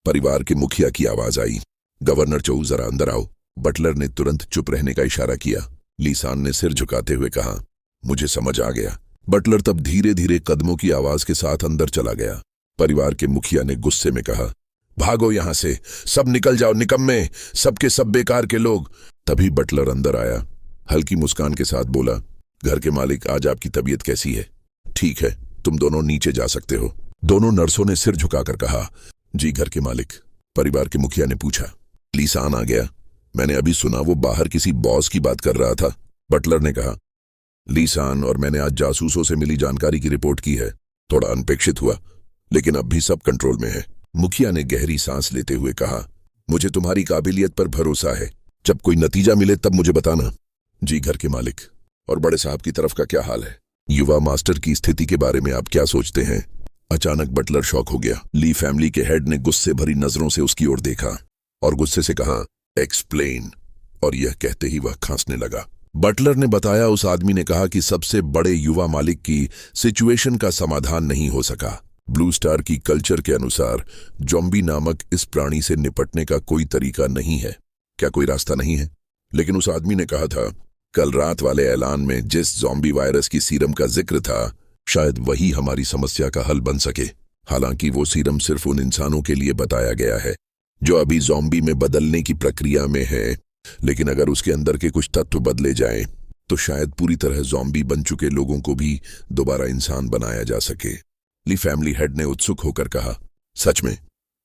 परिवार के मुखिया की आवाज आई, गवर्नर चोऊ जरा अंदर आओ। बटलर ने तुरंत चुप रहने का इशारा किया। लीसान ने सिर झुकाते हुए कहा, मुझे समझ आ गया। बटलर तब धीरे धीरे कदमों की आवाज के साथ अंदर चला गया। परिवार के मुखिया ने गुस्से में कहा, भागो यहां से, सब निकल जाओ निकम्मे, सबके सब बेकार के लोग। तभी बटलर अंदर आया, हल्की मुस्कान के साथ बोला, घर के मालिक, आज आपकी तबीयत कैसी है? ठीक है, तुम दोनों नीचे जा सकते हो। दोनों नर्सों ने सिर झुकाकर कहा, जी घर के मालिक। परिवार के मुखिया ने पूछा, लीसान आ गया? मैंने अभी सुना वो बाहर किसी बॉस की बात कर रहा था। बटलर ने कहा, लीसान और मैंने आज जासूसों से मिली जानकारी की रिपोर्ट की है। थोड़ा अनपेक्षित हुआ, लेकिन अब भी सब कंट्रोल में है। मुखिया ने गहरी सांस लेते हुए कहा, मुझे तुम्हारी काबिलियत पर भरोसा है। जब कोई नतीजा मिले तब मुझे बताना। जी घर के मालिक। और बड़े साहब की तरफ का क्या हाल है? युवा मास्टर की स्थिति के बारे में आप क्या सोचते हैं? अचानक बटलर शॉक हो गया। ली फैमिली के हेड ने गुस्से भरी नजरों से उसकी ओर देखा और गुस्से से कहा, एक्सप्लेन। और यह कहते ही वह खांसने लगा। बटलर ने बताया, उस आदमी ने कहा कि सबसे बड़े युवा मालिक की सिचुएशन का समाधान नहीं हो सका। ब्लू स्टार की कल्चर के अनुसार ज़ॉम्बी नामक इस प्राणी से निपटने का कोई तरीका नहीं है। क्या कोई रास्ता नहीं है? लेकिन उस आदमी ने कहा था, कल रात वाले ऐलान में जिस ज़ॉम्बी वायरस की सीरम का जिक्र था, शायद वही हमारी समस्या का हल बन सके। हालांकि वो सीरम सिर्फ उन इंसानों के लिए बताया गया है जो अभी ज़ॉम्बी में बदलने की प्रक्रिया में है, लेकिन अगर उसके अंदर के कुछ तत्व बदले जाएं, तो शायद पूरी तरह ज़ॉम्बी बन चुके लोगों को भी दोबारा इंसान बनाया जा सके। ली फैमिली हेड ने उत्सुक होकर कहा, सच में?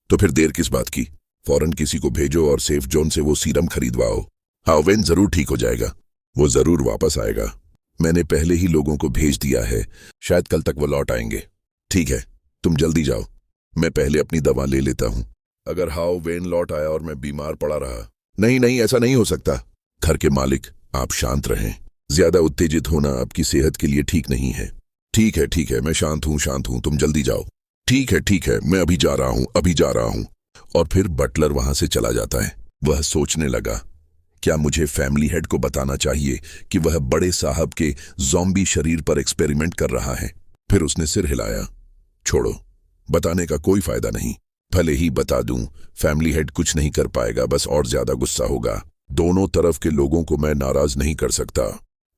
तो फिर देर किस बात की? फौरन किसी को भेजो और सेफ जोन से वो सीरम खरीदवाओ। हाँ, वेन जरूर ठीक हो जाएगा, वो जरूर वापस आएगा। मैंने पहले ही लोगों को भेज दिया है, शायद कल तक वो लौट आएंगे। ठीक है, तुम जल्दी जाओ, मैं पहले अपनी दवा ले लेता हूं। अगर हाउ वेन लौट आया और मैं बीमार पड़ा रहा? नहीं नहीं, ऐसा नहीं हो सकता। घर के मालिक, आप शांत रहें। ज्यादा उत्तेजित होना आपकी सेहत के लिए ठीक नहीं है। ठीक है, मैं शांत हूं, तुम जल्दी जाओ। ठीक है, मैं अभी जा रहा हूं। और फिर बटलर वहां से चला जाता है। वह सोचने लगा, क्या मुझे फैमिली हेड को बताना चाहिए कि वह बड़े साहब के ज़ॉम्बी शरीर पर एक्सपेरिमेंट कर रहा है? फिर उसने सिर हिलाया, छोड़ो, बताने का कोई फायदा नहीं। भले ही बता दूं, फैमिली हेड कुछ नहीं कर पाएगा, बस और ज्यादा गुस्सा होगा। दोनों तरफ के लोगों को मैं नाराज नहीं कर सकता।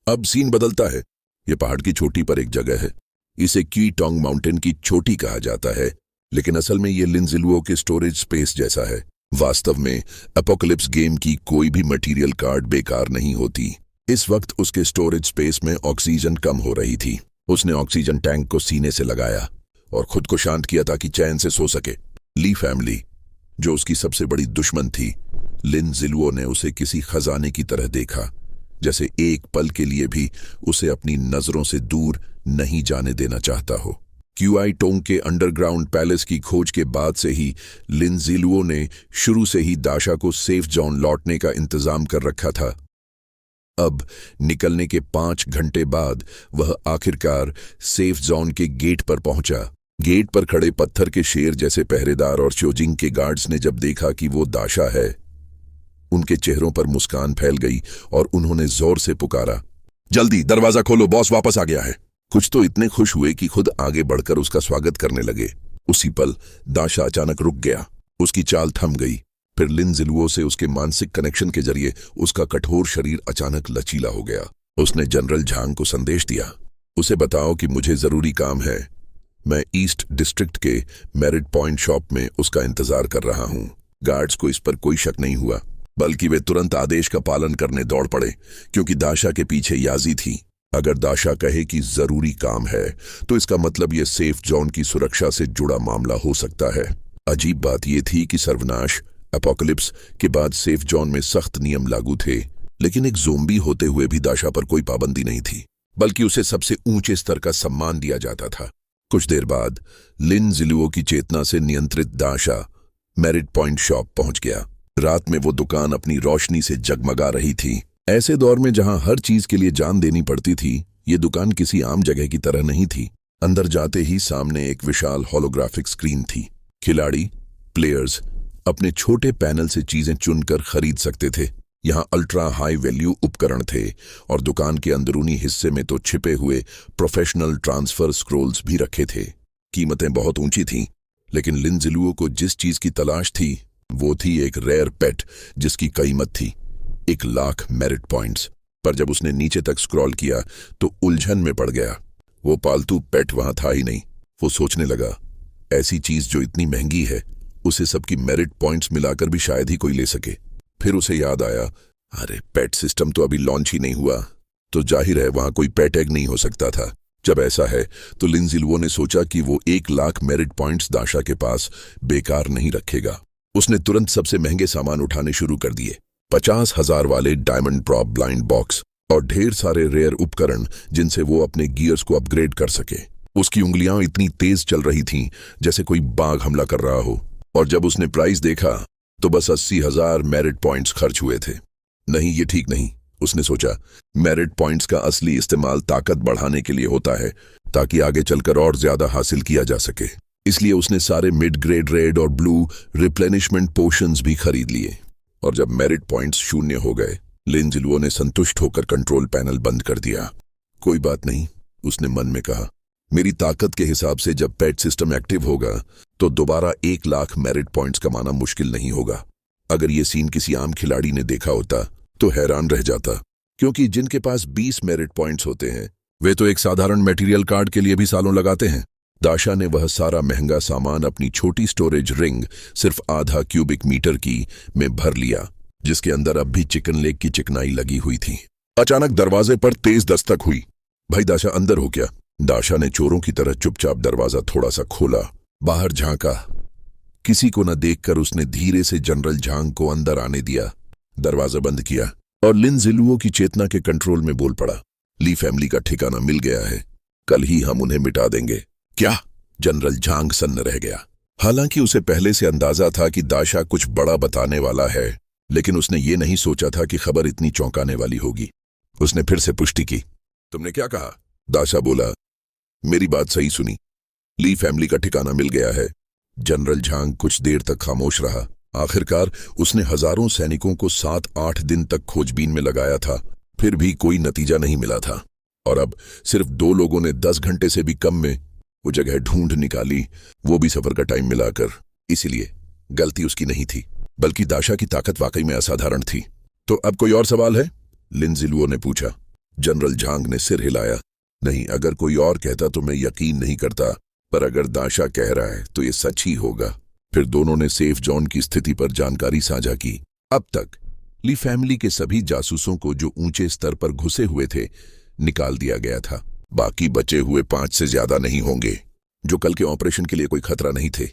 अब सीन बदलता है। यह पहाड़ की चोटी पर एक जगह है। इसे की टोंग माउंटेन की चोटी कहा जाता है, लेकिन असल में यह लिनजिलुओ के स्टोरेज स्पेस जैसा है। वास्तव में एपोकलिप्स गेम की कोई भी मटेरियल कार्ड बेकार नहीं होती। इस वक्त उसके स्टोरेज स्पेस में ऑक्सीजन कम हो रही थी। उसने ऑक्सीजन टैंक को सीने से लगाया और खुद को शांत किया ताकि चैन से सो सके। ली फैमिली, जो उसकी सबसे बड़ी दुश्मन थी, लिनजिलुओ ने उसे किसी खजाने की तरह देखा, जैसे एक पल के लिए भी उसे अपनी नजरों से दूर नहीं जाने देना चाहता हो। क्यूआई टोंग के अंडरग्राउंड पैलेस की खोज के बाद से ही लिनजिलुओ ने शुरू से ही दाशा को सेफ जोन लौटने का इंतजाम कर रखा था। अब निकलने के 5 घंटे बाद वह आखिरकार सेफ जोन के गेट पर पहुंचा। गेट पर खड़े पत्थर के शेर जैसे पहरेदार और शोजिंग के गार्ड्स ने जब देखा कि वो दाशा है, उनके चेहरों पर मुस्कान फैल गई और उन्होंने जोर से पुकारा, जल्दी दरवाजा खोलो, बॉस वापस आ गया है। कुछ तो इतने खुश हुए कि खुद आगे बढ़कर उसका स्वागत करने लगे। उसी पल दाशा अचानक रुक गया। उसकी चाल थम गई। फिर लिनजिलुओ से उसके मानसिक कनेक्शन के जरिए उसका कठोर शरीर अचानक लचीला हो गया। उसने जनरल झांग को संदेश दिया, उसे बताओ कि मुझे जरूरी काम है। मैं ईस्ट डिस्ट्रिक्ट के मेरिट पॉइंट शॉप में उसका इंतजार कर रहा हूं। गार्ड्स को इस पर कोई शक नहीं हुआ, बल्कि वे तुरंत आदेश का पालन करने दौड़ पड़े, क्योंकि दाशा के पीछे याजी थी। अगर दाशा कहे कि जरूरी काम है, तो इसका मतलब यह सेफ जोन की सुरक्षा से जुड़ा मामला हो सकता है। अजीब बात यह थी कि सर्वनाश एपोकलिप्स के बाद सेफ जोन में सख्त नियम लागू थे, लेकिन एक ज़ोंबी होते हुए भी दाशा पर कोई पाबंदी नहीं थी, बल्कि उसे सबसे ऊंचे स्तर का सम्मान दिया जाता था। कुछ देर बाद लिनजिलुओ की चेतना से नियंत्रित दाशा मेरिट पॉइंट शॉप पहुंच गया। रात में वो दुकान अपनी रोशनी से जगमगा रही थी। ऐसे दौर में जहां हर चीज के लिए जान देनी पड़ती थी, ये दुकान किसी आम जगह की तरह नहीं थी। अंदर जाते ही सामने एक विशाल होलोग्राफिक स्क्रीन थी। खिलाड़ी, प्लेयर्स अपने छोटे पैनल से चीजें चुनकर खरीद सकते थे। यहाँ अल्ट्रा हाई वैल्यू उपकरण थे और दुकान के अंदरूनी हिस्से में तो छिपे हुए प्रोफेशनल ट्रांसफर स्क्रोल्स भी रखे थे। कीमतें बहुत ऊंची थीं, लेकिन लिन जिलुओ को जिस चीज की तलाश थी वो थी एक रेयर पेट जिसकी कीमत थी 1,00,000 मेरिट पॉइंट्स। पर जब उसने नीचे तक स्क्रॉल किया तो उलझन में पड़ गया। वो पालतू पेट वहां था ही नहीं। वो सोचने लगा, ऐसी चीज जो इतनी महंगी है उसे सबकी मेरिट पॉइंट्स मिलाकर भी शायद ही कोई ले सके। फिर उसे याद आया, अरे पेट सिस्टम तो अभी लॉन्च ही नहीं हुआ, तो जाहिर है वहां कोई पेट एग नहीं हो सकता था। जब ऐसा है तो लिन जिलुओ ने सोचा कि वो 1,00,000 मेरिट पॉइंट्स दाशा के पास बेकार नहीं रखेगा। उसने तुरंत सबसे महंगे सामान उठाने शुरू कर दिए। 50,000 वाले डायमंड प्रॉप ब्लाइंड बॉक्स और ढेर सारे रेयर उपकरण जिनसे वो अपने गियर्स को अपग्रेड कर सके। उसकी उंगलियां इतनी तेज चल रही थीं जैसे कोई बाघ हमला कर रहा हो। और जब उसने प्राइस देखा तो बस 80,000 मेरिट पॉइंट्स खर्च हुए थे। नहीं, ये ठीक नहीं, उसने सोचा। मेरिट पॉइंट्स का असली इस्तेमाल ताकत बढ़ाने के लिए होता है ताकि आगे चलकर और ज्यादा हासिल किया जा सके। इसलिए उसने सारे मिड ग्रेड रेड और ब्लू रिप्लेनिशमेंट पोशंस भी खरीद लिए। और जब मेरिट पॉइंट्स शून्य हो गए, लिन जिलुओ ने संतुष्ट होकर कंट्रोल पैनल बंद कर दिया। कोई बात नहीं, उसने मन में कहा, मेरी ताकत के हिसाब से जब पेट सिस्टम एक्टिव होगा तो दोबारा 1,00,000 मेरिट पॉइंट्स कमाना मुश्किल नहीं होगा। अगर ये सीन किसी आम खिलाड़ी ने देखा होता तो हैरान रह जाता, क्योंकि जिनके पास 20 मेरिट पॉइंट्स होते हैं वे तो एक साधारण मटेरियल कार्ड के लिए भी सालों लगाते हैं। दाशा ने वह सारा महंगा सामान अपनी छोटी स्टोरेज रिंग सिर्फ आधा क्यूबिक मीटर की में भर लिया, जिसके अंदर अब भी चिकन लेग की चिकनाई लगी हुई थी। अचानक दरवाजे पर तेज दस्तक हुई। भाई दाशा, अंदर हो क्या? दाशा ने चोरों की तरह चुपचाप दरवाजा थोड़ा सा खोला, बाहर झांका। किसी को न देखकर उसने धीरे से जनरल झांग को अंदर आने दिया, दरवाजा बंद किया और लिन जिलुओ की चेतना के कंट्रोल में बोल पड़ा, ली फैमिली का ठिकाना मिल गया है, कल ही हम उन्हें मिटा देंगे। क्या? जनरल झांग सन्न रह गया। हालांकि उसे पहले से अंदाजा था कि दाशा कुछ बड़ा बताने वाला है, लेकिन उसने ये नहीं सोचा था कि खबर इतनी चौंकाने वाली होगी। उसने फिर से पुष्टि की, तुमने क्या कहा? दाशा बोला, मेरी बात सही सुनी, ली फैमिली का ठिकाना मिल गया है। जनरल झांग कुछ देर तक खामोश रहा। आखिरकार उसने हजारों सैनिकों को 7-8 दिन तक खोजबीन में लगाया था, फिर भी कोई नतीजा नहीं मिला था। और अब सिर्फ 2 लोगों ने 10 घंटे से भी कम में वो जगह ढूंढ निकाली, वो भी सफर का टाइम मिलाकर। इसीलिए गलती उसकी नहीं थी, बल्कि दाशा की ताकत वाकई में असाधारण थी। तो अब कोई और सवाल है? लिन जिलुओ ने पूछा। जनरल झांग ने सिर हिलाया। नहीं, अगर कोई और कहता तो मैं यकीन नहीं करता, पर अगर दाशा कह रहा है तो ये सच ही होगा। फिर दोनों ने सेफ जोन की स्थिति पर जानकारी साझा की। अब तक ली फैमिली के सभी जासूसों को जो ऊंचे स्तर पर घुसे हुए थे निकाल दिया गया था। बाकी बचे हुए 5 से ज्यादा नहीं होंगे, जो कल के ऑपरेशन के लिए कोई खतरा नहीं थे।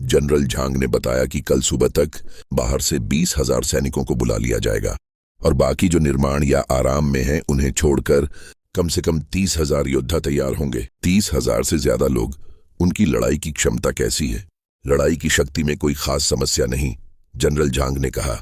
जनरल झांग ने बताया कि कल सुबह तक बाहर से 20,000 सैनिकों को बुला लिया जाएगा और बाकी जो निर्माण या आराम में हैं उन्हें छोड़कर कम से कम 30,000 योद्धा तैयार होंगे। 30,000 से ज्यादा लोग। उनकी लड़ाई की क्षमता कैसी है? लड़ाई की शक्ति में कोई खास समस्या नहीं, जनरल झांग ने कहा।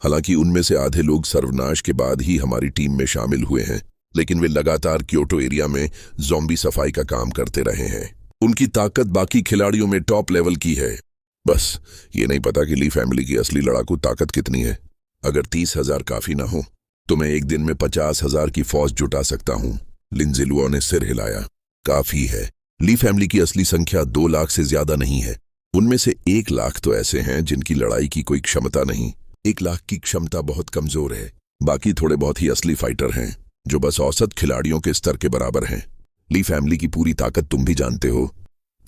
हालांकि उनमें से आधे लोग सर्वनाश के बाद ही हमारी टीम में शामिल हुए हैं, लेकिन वे लगातार क्योटो एरिया में ज़ॉम्बी सफाई का काम करते रहे हैं। उनकी ताकत बाकी खिलाड़ियों में टॉप लेवल की है। बस ये नहीं पता कि ली फैमिली की असली लड़ाकू ताकत कितनी है। अगर 30,000 काफी ना हो तो मैं एक दिन में 50,000 की फौज जुटा सकता हूं। लिन जिलुओ ने सिर हिलाया। काफी है। ली फैमिली की असली संख्या 2 लाख से ज्यादा नहीं है। उनमें से 1 लाख तो ऐसे हैं जिनकी लड़ाई की कोई क्षमता नहीं। 1 लाख की क्षमता बहुत कमजोर है। बाकी थोड़े बहुत ही असली फाइटर हैं जो बस औसत खिलाड़ियों के स्तर के बराबर हैं। ली फैमिली की पूरी ताकत तुम भी जानते हो।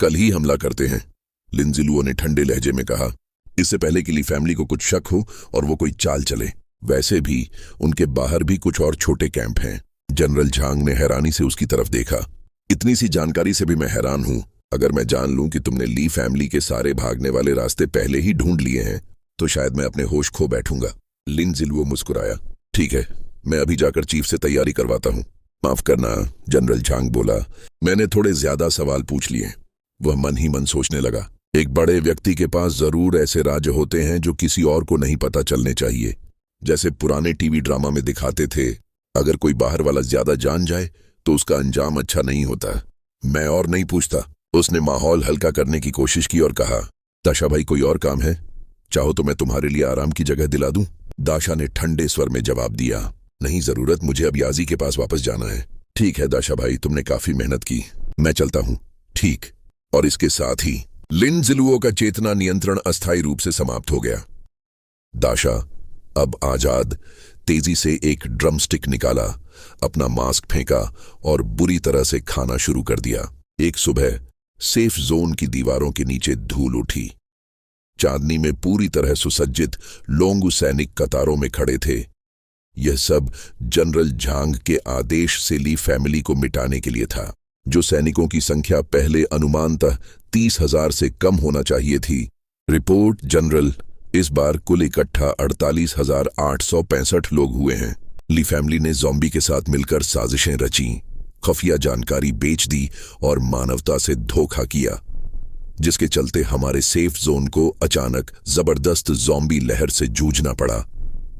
कल ही हमला करते हैं, लिन जिलुओ ने ठंडे लहजे में कहा, इससे पहले कि ली फैमिली को कुछ शक हो और वो कोई चाल चले। वैसे भी उनके बाहर भी कुछ और छोटे कैंप हैं। जनरल झांग ने हैरानी से उसकी तरफ देखा। इतनी सी जानकारी से भी मैं हैरान हूं। अगर मैं जान लूं कि तुमने ली फैमिली के सारे भागने वाले रास्ते पहले ही ढूंढ लिए हैं तो शायद मैं अपने होश खो बैठूंगा। लिन जिलुओ मुस्कुराया। ठीक है, मैं अभी जाकर चीफ से तैयारी करवाता हूं। माफ करना, जनरल झांग बोला, मैंने थोड़े ज्यादा सवाल पूछ लिए। वह मन ही मन सोचने लगा, एक बड़े व्यक्ति के पास जरूर ऐसे राज होते हैं जो किसी और को नहीं पता चलने चाहिए। जैसे पुराने टीवी ड्रामा में दिखाते थे, अगर कोई बाहर वाला ज्यादा जान जाए तो उसका अंजाम अच्छा नहीं होता। मैं और नहीं पूछता। उसने माहौल हल्का करने की कोशिश की और कहा, दाशा भाई, कोई और काम है? चाहो तो मैं तुम्हारे लिए आराम की जगह दिला दूं? दाशा ने ठंडे स्वर में जवाब दिया, नहीं जरूरत, मुझे अब याजी के पास वापस जाना है। ठीक है दाशा भाई, तुमने काफी मेहनत की, मैं चलता हूं। ठीक। और इसके साथ ही लिन जिलुओ का चेतना नियंत्रण अस्थायी रूप से समाप्त हो गया। दाशा, अब आजाद, तेजी से एक ड्रमस्टिक निकाला, अपना मास्क फेंका और बुरी तरह से खाना शुरू कर दिया। एक सुबह सेफ जोन की दीवारों के नीचे धूल उठी। चांदनी में पूरी तरह सुसज्जित लोंगू सैनिक कतारों में खड़े थे। यह सब जनरल झांग के आदेश से ली फैमिली को मिटाने के लिए था। जो सैनिकों की संख्या पहले अनुमानतः 30,000 से कम होना चाहिए थी। रिपोर्ट जनरल, इस बार कुल इकट्ठा 48,865 लोग हुए हैं। ली फैमिली ने ज़ॉम्बी के साथ मिलकर साजिशें रची, खुफिया जानकारी बेच दी और मानवता से धोखा किया, जिसके चलते हमारे सेफ जोन को अचानक जबरदस्त ज़ॉम्बी लहर से जूझना पड़ा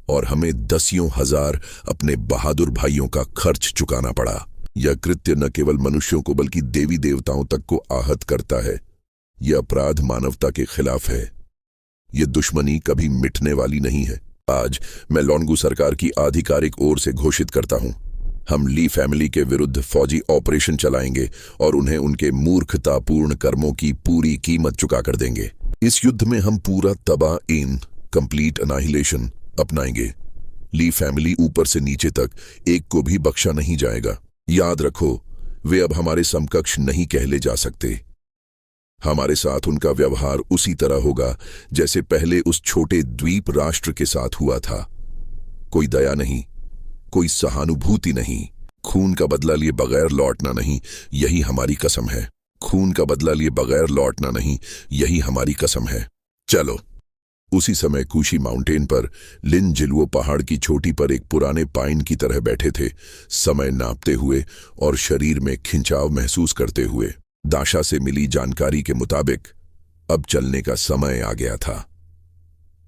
और हमें दसियों हजार अपने बहादुर भाइयों का खर्च चुकाना पड़ा। यह कृत्य न केवल मनुष्यों को बल्कि देवी देवताओं तक को आहत करता है। यह अपराध मानवता के खिलाफ है। यह दुश्मनी कभी मिटने वाली नहीं है। आज मैं लोंगू सरकार की आधिकारिक ओर से घोषित करता हूं, हम ली फैमिली के विरुद्ध फौजी ऑपरेशन चलाएंगे और उन्हें उनके मूर्खतापूर्ण कर्मों की पूरी कीमत चुका कर देंगे। इस युद्ध में हम पूरा तबाह इन कंप्लीट अनाहिलेशन अपनाएंगे। ली फैमिली ऊपर से नीचे तक एक को भी बख्शा नहीं जाएगा। याद रखो, वे अब हमारे समकक्ष नहीं कहले जा सकते। हमारे साथ उनका व्यवहार उसी तरह होगा जैसे पहले उस छोटे द्वीप राष्ट्र के साथ हुआ था। कोई दया नहीं, कोई सहानुभूति नहीं। खून का बदला लिए बगैर लौटना नहीं, यही हमारी कसम है। खून का बदला लिए बगैर लौटना नहीं, यही हमारी कसम है। चलो। उसी समय कुशी माउंटेन पर लिन जिलुओ पहाड़ की चोटी पर एक पुराने पाइन की तरह बैठे थे, समय नापते हुए और शरीर में खिंचाव महसूस करते हुए। दाशा से मिली जानकारी के मुताबिक अब चलने का समय आ गया था।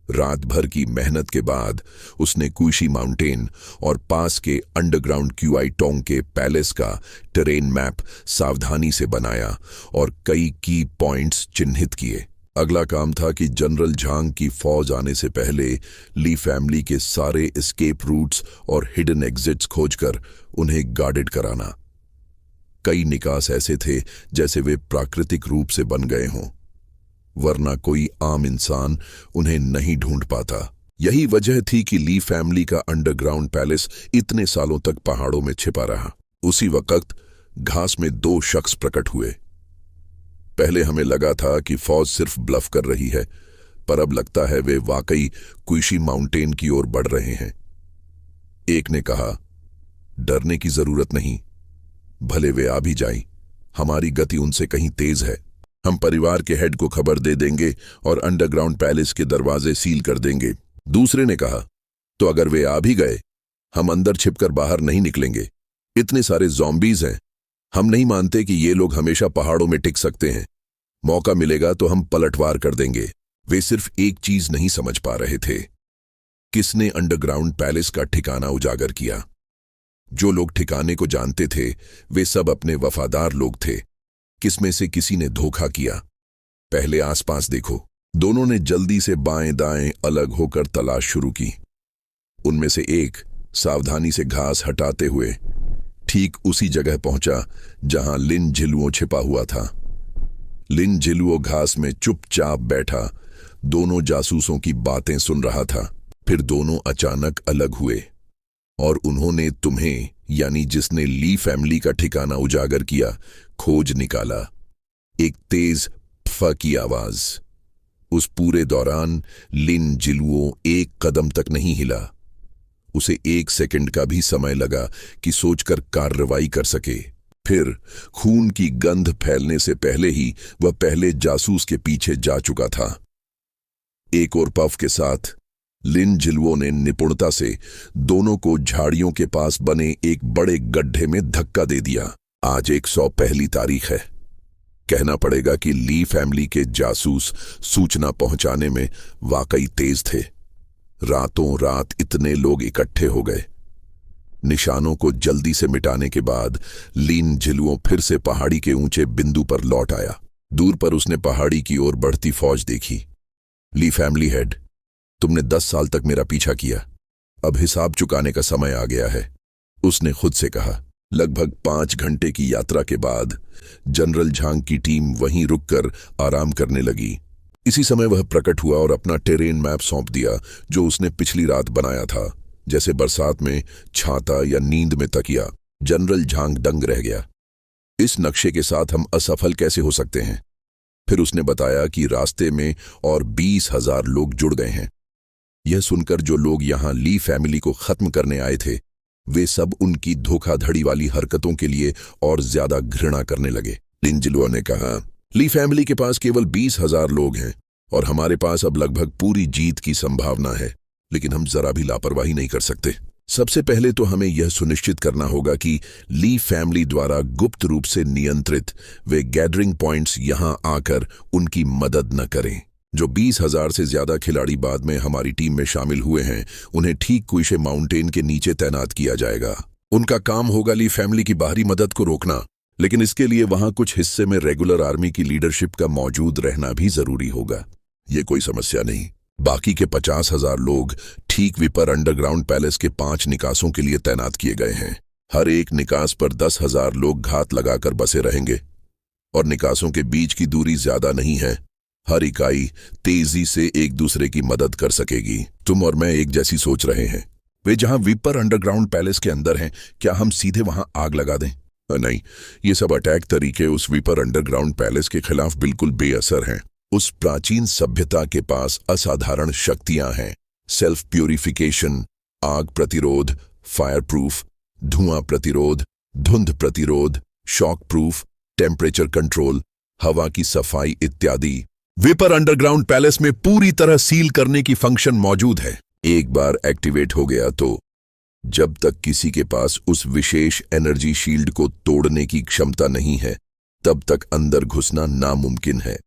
रात भर की मेहनत के बाद उसने कुशी माउंटेन और पास के अंडरग्राउंड क्यूआई टोंग के पैलेस का टेरेन मैप सावधानी से बनाया और कई की पॉइंट्स चिन्हित किए। अगला काम था कि जनरल झांग की फौज आने से पहले ली फैमिली के सारे एस्केप रूट्स और हिडन एग्जिट्स खोजकर उन्हें गार्डेड कराना। कई निकास ऐसे थे जैसे वे प्राकृतिक रूप से बन गए हों, वरना कोई आम इंसान उन्हें नहीं ढूंढ पाता। यही वजह थी कि ली फैमिली का अंडरग्राउंड पैलेस इतने सालों तक पहाड़ों में छिपा रहा। उसी वक्त घास में 2 शख्स प्रकट हुए। पहले हमें लगा था कि फौज सिर्फ ब्लफ कर रही है, पर अब लगता है वे वाकई कुशी माउंटेन की ओर बढ़ रहे हैं। एक ने कहा, डरने की जरूरत नहीं, भले वे आ भी जाएं, हमारी गति उनसे कहीं तेज है। हम परिवार के हेड को खबर दे देंगे और अंडरग्राउंड पैलेस के दरवाजे सील कर देंगे। दूसरे ने कहा, तो अगर वे आ भी गए, हम अंदर छिपकर बाहर नहीं निकलेंगे। इतने सारे ज़ॉम्बीज हैं, हम नहीं मानते कि ये लोग हमेशा पहाड़ों में टिक सकते हैं। मौका मिलेगा तो हम पलटवार कर देंगे। वे सिर्फ एक चीज नहीं समझ पा रहे थे, किसने अंडरग्राउंड पैलेस का ठिकाना उजागर किया। जो लोग ठिकाने को जानते थे वे सब अपने वफादार लोग थे। किसमें से किसी ने धोखा किया? पहले आसपास देखो। दोनों ने जल्दी से बाएं दाएं अलग होकर तलाश शुरू की। उनमें से एक सावधानी से घास हटाते हुए ठीक उसी जगह पहुंचा जहां लिन जिलुओ छिपा हुआ था। लिन जिलुओ घास में चुपचाप बैठा दोनों जासूसों की बातें सुन रहा था। फिर दोनों अचानक अलग हुए और उन्होंने तुम्हें, यानी जिसने ली फैमिली का ठिकाना उजागर किया, खोज निकाला। एक तेज फ की आवाज। उस पूरे दौरान लिन जिलुओ एक कदम तक नहीं हिला। उसे 1 सेकंड का भी समय लगा कि सोचकर कार्रवाई कर सके। फिर खून की गंध फैलने से पहले ही वह पहले जासूस के पीछे जा चुका था। एक और पफ के साथ लिन जिलुओ ने निपुणता से दोनों को झाड़ियों के पास बने एक बड़े गड्ढे में धक्का दे दिया। आज 101 तारीख है। कहना पड़ेगा कि ली फैमिली के जासूस सूचना पहुंचाने में वाकई तेज थे। रातों रात इतने लोग इकट्ठे हो गए। निशानों को जल्दी से मिटाने के बाद लिन जिलुओ फिर से पहाड़ी के ऊंचे बिंदु पर लौट आया। दूर पर उसने पहाड़ी की ओर बढ़ती फौज देखी। ली फैमिली हेड, तुमने 10 साल तक मेरा पीछा किया, अब हिसाब चुकाने का समय आ गया है, उसने खुद से कहा। लगभग 5 घंटे की यात्रा के बाद जनरल झांग की टीम वहीं रुककर आराम करने लगी। इसी समय वह प्रकट हुआ और अपना टेरेन मैप सौंप दिया जो उसने पिछली रात बनाया था, जैसे बरसात में छाता या नींद में तकिया। जनरल झांग दंग रह गया। इस नक्शे के साथ हम असफल कैसे हो सकते हैं? फिर उसने बताया कि रास्ते में और 20,000 लोग जुड़ गए हैं। यह सुनकर जो लोग यहां ली फैमिली को खत्म करने आए थे, वे सब उनकी धोखाधड़ी वाली हरकतों के लिए और ज्यादा घृणा करने लगे। लिंजिलुआ ने कहा, ली फैमिली के पास केवल 20,000 लोग हैं और हमारे पास अब लगभग पूरी जीत की संभावना है, लेकिन हम जरा भी लापरवाही नहीं कर सकते। सबसे पहले तो हमें यह सुनिश्चित करना होगा कि ली फैमिली द्वारा गुप्त रूप से नियंत्रित वे गैदरिंग पॉइंट्स यहां आकर उनकी मदद न करें। जो 20,000 से ज्यादा खिलाड़ी बाद में हमारी टीम में शामिल हुए हैं, उन्हें ठीक कुइशे माउंटेन के नीचे तैनात किया जाएगा। उनका काम होगा ली फैमिली की बाहरी मदद को रोकना, लेकिन इसके लिए वहां कुछ हिस्से में रेगुलर आर्मी की लीडरशिप का मौजूद रहना भी जरूरी होगा। ये कोई समस्या नहीं। बाकी के 50,000 लोग ठीक विपर अंडरग्राउंड पैलेस के 5 निकासों के लिए तैनात किए गए हैं। हर एक निकास पर 10,000 लोग घात लगाकर बसे रहेंगे और निकासों के बीच की दूरी ज्यादा नहीं है। हर इकाई तेजी से एक दूसरे की मदद कर सकेगी। तुम और मैं एक जैसी सोच रहे हैं। वे जहां विपर अंडरग्राउंड पैलेस के अंदर हैं, क्या हम सीधे वहां आग लगा दें? नहीं, ये सब अटैक तरीके उस विपर अंडरग्राउंड पैलेस के खिलाफ बिल्कुल बेअसर हैं। उस प्राचीन सभ्यता के पास असाधारण शक्तियां हैं। सेल्फ प्यूरिफिकेशन, आग प्रतिरोध, फायर प्रूफ, धुआं प्रतिरोध, धुंध प्रतिरोध, शॉक प्रूफ, टेम्परेचर कंट्रोल, हवा की सफाई इत्यादि। विपर अंडरग्राउंड पैलेस में पूरी तरह सील करने की फंक्शन मौजूद है। एक बार एक्टिवेट हो गया तो जब तक किसी के पास उस विशेष एनर्जी शील्ड को तोड़ने की क्षमता नहीं है, तब तक अंदर घुसना नामुमकिन है।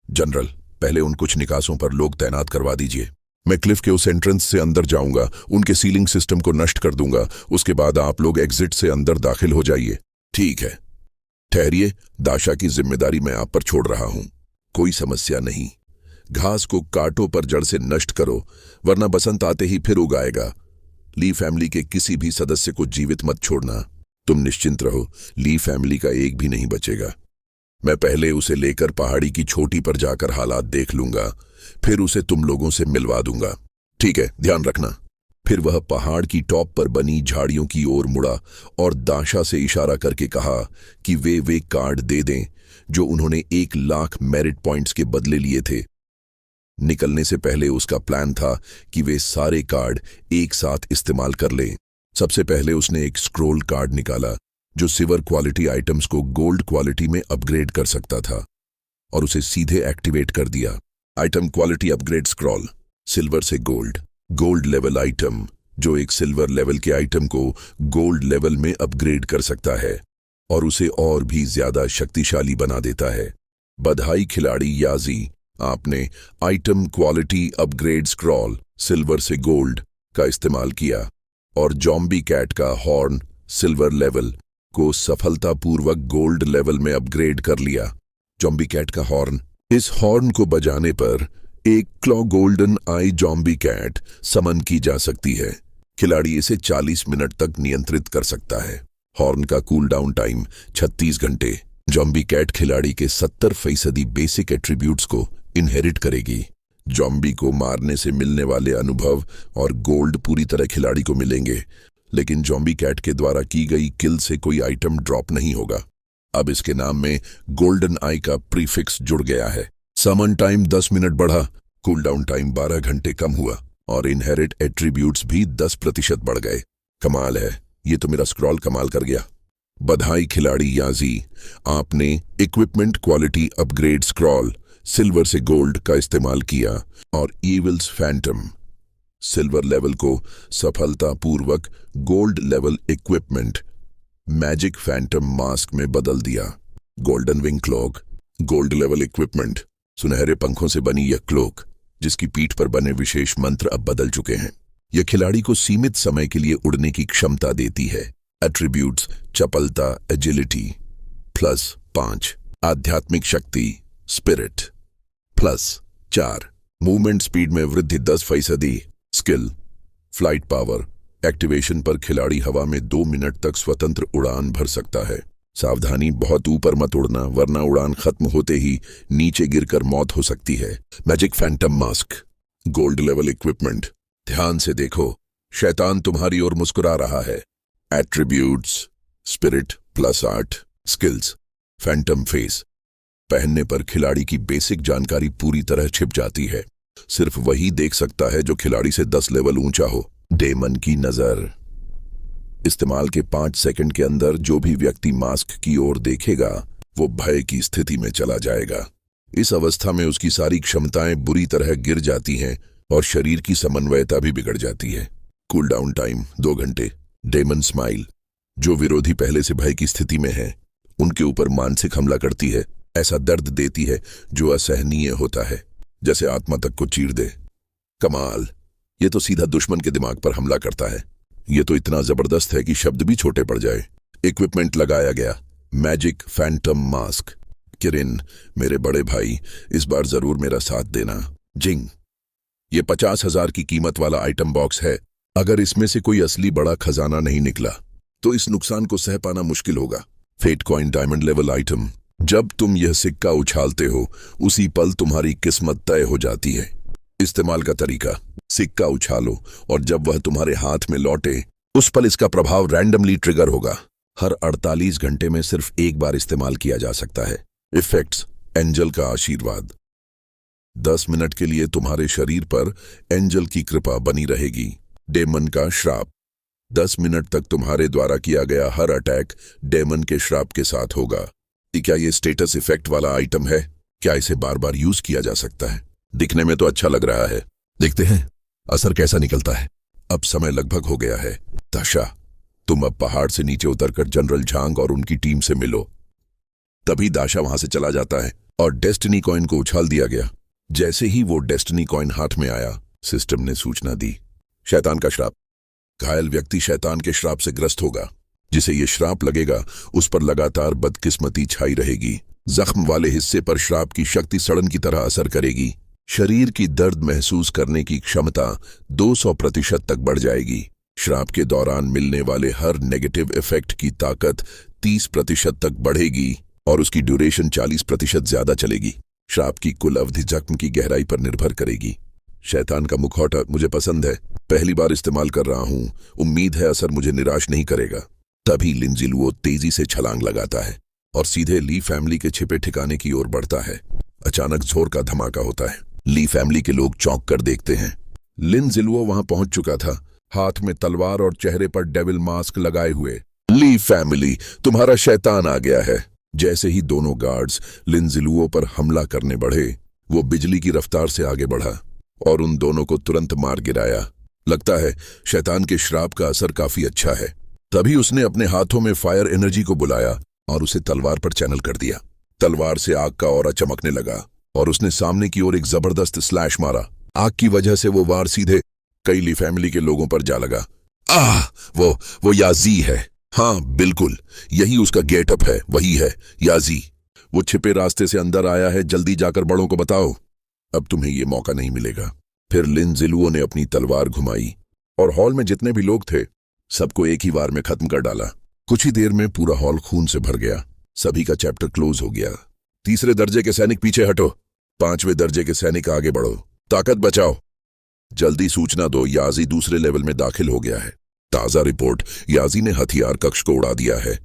जनरल, पहले उन कुछ निकासों पर लोग तैनात करवा दीजिए। मैं क्लिफ के उस एंट्रेंस से अंदर जाऊंगा, उनके सीलिंग सिस्टम को नष्ट कर दूंगा। उसके बाद आप लोग एग्जिट से अंदर दाखिल हो जाइए। ठीक है। ठहरिए, दाशा की जिम्मेदारी मैं आप पर छोड़ रहा हूं। कोई समस्या नहीं। घास को कांटों पर जड़ से नष्ट करो, वरना बसंत आते ही फिर उगाएगा। ली फैमिली के किसी भी सदस्य को जीवित मत छोड़ना। तुम निश्चिंत रहो, ली फैमिली का एक भी नहीं बचेगा। मैं पहले उसे लेकर पहाड़ी की चोटी पर जाकर हालात देख लूंगा, फिर उसे तुम लोगों से मिलवा दूंगा। ठीक है, ध्यान रखना। फिर वह पहाड़ की टॉप पर बनी झाड़ियों की ओर मुड़ा और दाशा से इशारा करके कहा कि वे कार्ड दे दें जो उन्होंने 1,00,000 मेरिट पॉइंट्स के बदले लिए थे। निकलने से पहले उसका प्लान था कि वे सारे कार्ड एक साथ इस्तेमाल कर लें। सबसे पहले उसने एक स्क्रोल कार्ड निकाला जो सिल्वर क्वालिटी आइटम्स को गोल्ड क्वालिटी में अपग्रेड कर सकता था, और उसे सीधे एक्टिवेट कर दिया। Item quality upgrade scroll, silver से गोल्ड, गोल्ड लेवल आइटम जो एक सिल्वर लेवल के आइटम को गोल्ड लेवल में अपग्रेड कर सकता है और उसे और भी ज्यादा शक्तिशाली बना देता है। बधाई खिलाड़ी याजी, आपने item quality upgrade scroll silver से गोल्ड का इस्तेमाल किया और जॉम्बी कैट का हॉर्न सिल्वर लेवल को सफलतापूर्वक गोल्ड लेवल में अपग्रेड कर लिया। जॉम्बी कैट का हॉर्न, इस हॉर्न को बजाने पर एक क्लॉ गोल्डन आई जॉम्बी कैट समन की जा सकती है। खिलाड़ी इसे 40 मिनट तक नियंत्रित कर सकता है। हॉर्न का कूल डाउन टाइम 36 घंटे। जॉम्बी कैट खिलाड़ी के 70% बेसिक एट्रीब्यूट्स को इनहेरिट करेगी। जॉम्बी को मारने से मिलने वाले अनुभव और गोल्ड पूरी तरह खिलाड़ी को मिलेंगे, लेकिन जॉम्बी कैट के द्वारा की गई किल से कोई आइटम ड्रॉप नहीं होगा। अब इसके नाम में गोल्डन आई का प्रीफिक्स जुड़ गया है। समन टाइम 10 मिनट बढ़ा, कूल डाउन टाइम 12 घंटे कम हुआ और इनहेरिट एट्रीब्यूट्स भी 10% बढ़ गए। कमाल है, ये तो मेरा स्क्रॉल कमाल कर गया। बधाई खिलाड़ी याजी, आपने equipment quality upgrade scroll silver से गोल्ड का इस्तेमाल किया और ईविल्स फैंटम सिल्वर लेवल को सफलतापूर्वक gold level equipment magic phantom mask में बदल दिया। Golden wing cloak, gold level equipment, सुनहरे पंखों से बनी यह क्लोक जिसकी पीठ पर बने विशेष मंत्र अब बदल चुके हैं। यह खिलाड़ी को सीमित समय के लिए उड़ने की क्षमता देती है। एट्रीब्यूट्स चपलता एजिलिटी +5, आध्यात्मिक शक्ति स्पिरिट +4, मूवमेंट स्पीड में वृद्धि 10%, स्किल फ्लाइट पावर एक्टिवेशन पर खिलाड़ी हवा में 2 मिनट तक स्वतंत्र उड़ान भर सकता है। सावधानी, बहुत ऊपर मत उड़ना वरना उड़ान खत्म होते ही नीचे गिरकर मौत हो सकती है। Magic phantom mask, gold level equipment. ध्यान से देखो, शैतान तुम्हारी ओर मुस्कुरा रहा है। Attributes, spirit +8, skills, Phantom face. पहनने पर खिलाड़ी की बेसिक जानकारी पूरी तरह छिप जाती है। सिर्फ वही देख सकता है जो खिलाड़ी से 10 लेवल ऊंचा हो। डेमन की नजर। इस्तेमाल के 5 सेकंड के अंदर जो भी व्यक्ति मास्क की ओर देखेगा वो भय की स्थिति में चला जाएगा। इस अवस्था में उसकी सारी क्षमताएं बुरी तरह गिर जाती हैं और शरीर की समन्वयता भी बिगड़ जाती है। कूल डाउन टाइम 2 घंटे। डेमन स्माइल, जो विरोधी पहले से भय की स्थिति में है उनके ऊपर मानसिक हमला करती है। ऐसा दर्द देती है जो असहनीय होता है, जैसे आत्मा तक को चीर दे। कमाल, ये तो सीधा दुश्मन के दिमाग पर हमला करता है। ये तो इतना जबरदस्त है कि शब्द भी छोटे पड़ जाए। इक्विपमेंट लगाया गया, मैजिक फैंटम मास्क। किरिन, मेरे बड़े भाई, इस बार जरूर मेरा साथ देना। जिंग, ये 50,000 की कीमत वाला आइटम बॉक्स है। अगर इसमें से कोई असली बड़ा खजाना नहीं निकला तो इस नुकसान को सह पाना मुश्किल होगा। Fate coin, diamond level item. जब तुम यह सिक्का उछालते हो उसी पल तुम्हारी किस्मत तय हो जाती है। इस्तेमाल का तरीका, सिक्का उछालो और जब वह तुम्हारे हाथ में लौटे उस पल इसका प्रभाव रैंडमली ट्रिगर होगा। हर 48 घंटे में सिर्फ एक बार इस्तेमाल किया जा सकता है। इफेक्ट्स, एंजल का आशीर्वाद। 10 मिनट के लिए तुम्हारे शरीर पर एंजल की कृपा बनी रहेगी। डेमन का श्राप, 10 मिनट तक तुम्हारे द्वारा किया गया हर अटैक डेमन के श्राप के साथ होगा। क्या ये स्टेटस इफेक्ट वाला आइटम है? क्या इसे बार बार यूज किया जा सकता है? दिखने में तो अच्छा लग रहा है, देखते हैं असर कैसा निकलता है। अब समय लगभग हो गया है। दाशा, तुम अब पहाड़ से नीचे उतरकर जनरल झांग और उनकी टीम से मिलो। तभी दाशा वहां से चला जाता है और डेस्टिनी कॉइन को उछाल दिया गया। जैसे ही वो डेस्टिनी कॉइन हाथ में आया, सिस्टम ने सूचना दी, शैतान का श्राप। घायल व्यक्ति शैतान के श्राप से ग्रस्त होगा। जिसे ये श्राप लगेगा उस पर लगातार बदकिस्मती छाई रहेगी। जख्म वाले हिस्से पर श्राप की शक्ति सड़न की तरह असर करेगी। शरीर की दर्द महसूस करने की क्षमता 200% तक बढ़ जाएगी। श्राप के दौरान मिलने वाले हर नेगेटिव इफेक्ट की ताकत 30% तक बढ़ेगी और उसकी ड्यूरेशन 40% ज्यादा चलेगी। श्राप की कुल अवधि जख्म की गहराई पर निर्भर करेगी। शैतान का मुखौटा मुझे पसंद है, पहली बार इस्तेमाल कर रहा हूं। उम्मीद है असर मुझे निराश नहीं करेगा। तभी लिंजिलुओ तेजी से छलांग लगाता है और सीधे ली फैमिली के छिपे ठिकाने की ओर बढ़ता है। अचानक जोर का धमाका होता है। ली फैमिली के लोग चौंक कर देखते हैं। लिंजिलुओ वहां पहुंच चुका था, हाथ में तलवार और चेहरे पर डेविल मास्क लगाए हुए। ली फैमिली, तुम्हारा शैतान आ गया है। जैसे ही दोनों गार्ड्स लिंजिलुओ पर हमला करने बढ़े, वो बिजली की रफ्तार से आगे बढ़ा और उन दोनों को तुरंत मार गिराया। लगता है शैतान के श्राप का असर काफी अच्छा है। तभी उसने अपने हाथों में फायर एनर्जी को बुलाया और उसे तलवार पर चैनल कर दिया। तलवार से आग का ऑरा चमकने लगा और उसने सामने की ओर एक जबरदस्त स्लैश मारा। आग की वजह से वो वार सीधे कई ली फैमिली के लोगों पर जा लगा। वो याजी है। हाँ बिल्कुल, यही उसका गेटअप है, वही है याजी। वो छिपे रास्ते से अंदर आया है, जल्दी जाकर बड़ों को बताओ। अब तुम्हें ये मौका नहीं मिलेगा। फिर लिंजिलुओ ने अपनी तलवार घुमाई और हॉल में जितने भी लोग थे सबको एक ही वार में खत्म कर डाला। कुछ ही देर में पूरा हॉल खून से भर गया। सभी का चैप्टर क्लोज हो गया। 3रे दर्जे के सैनिक पीछे हटो, 5वें दर्जे के सैनिक आगे बढ़ो, ताकत बचाओ। जल्दी सूचना दो, याजी 2रे लेवल में दाखिल हो गया है। ताजा रिपोर्ट, याजी ने हथियार कक्ष को उड़ा दिया है।